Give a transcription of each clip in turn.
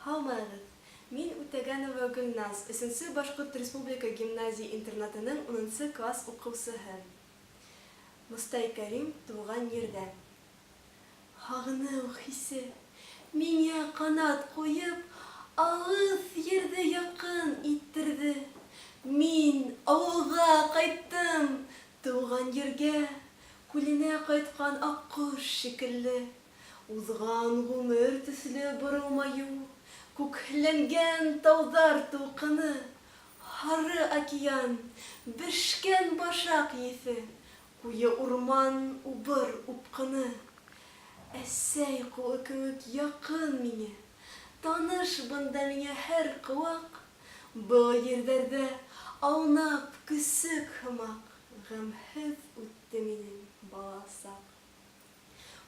Һаумыгыз, мин Үтәгәнова Гөлназ, 3-нче Башкорт Республика гимназия интернатының 10-нчы класс укучысы. Мостай-Кәрим туган ердә. Һагыну хисе миңа канат куеп, алыс ерде якын иттерде. Мин авылга кайттым, туган ергә, күленә кайткан аккош шикелле. Узган гомер төсле борылмаю, күкләнгән таудар тулкыны, һары океан, бешкән башак еҫе, куе урман убыр упҡыны. Әсәй ҡулы кеүек яҡын миңә, таныш бында миңә һәр ҡыуаҡ. Был ерҙәрҙә аунап көсөк һымаҡ, ғәмһеҙ үтте минең бала саҡ.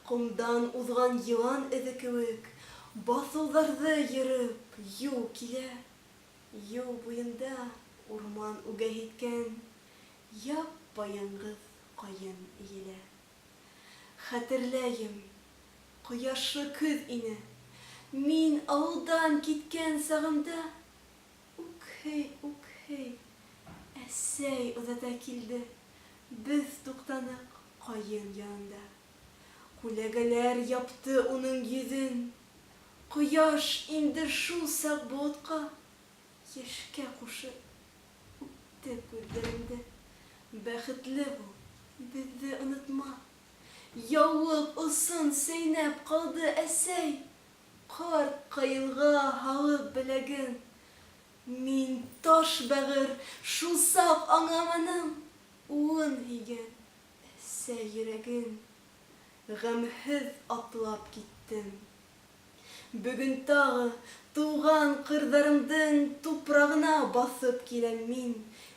Ҡомдан уҙған йылан эҙе кеүек, баҫыуҙарҙы йырып юл килә. Юл буйында урман үгәй иткән, япа-яңғыҙ ҡайын эйелә. Хәтерләйем, ҡояшлы көҙ ине. Мин ауылдан киткән сағымда үкһей, әсәй оҙата килде. Беҙ туҡтаныҡ ҡайын янында. Күләгәләр япты уның йөҙөн. Ҡояш инде шул саҡ болотҡа, йәшкә ҡушып үтте күҙҙәремде. Бәхетле бул, беҙҙе онотма. Яулыҡ осон сәйнәп ҡалды әсәй, ҡарт ҡайынға һалып беләген. Мин таш бәғер шул саҡ аңламаным, улын һөйгән әсәй йөрәген. Ғәмһеҙ атлап киттем. Бөгөн тағы тыуған ҡырҙарымдың тупрағына баҫып киләм мин,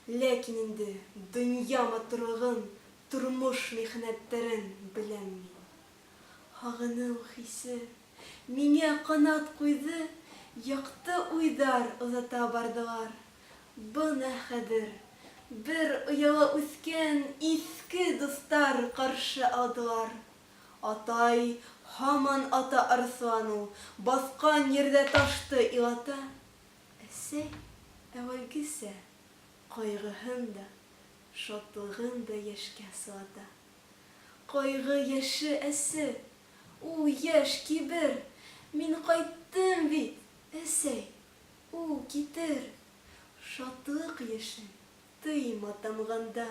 ләкин инде донъя матурлығын, тормош михнәттәрен беләм мин. Һағыныу хисе миңә ҡанат ҡуйҙы, яҡты уйҙар оҙата барҙылар. Бына хәҙер бер ояла үҫкән иҫке дуҫтар ҡаршы алдылар. Атай һаман ата Арыҫлан, баҫҡан ерҙә ташты илата. Әсәй әүәлгесә ҡайғыһын да, шатлығын да йәшкә сылата. Ҡайғы йәше әсе, ул йәш кибер. Мин ҡайттым бит, әсәй, ул китер. Шатлык йәшен тыйма тамғанда,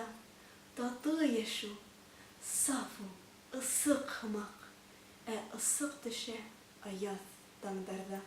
татлы йәш ул, саф ул, ысыҡ һымаҡ, ә ысыҡ төшә аяҙ таңдарҙа.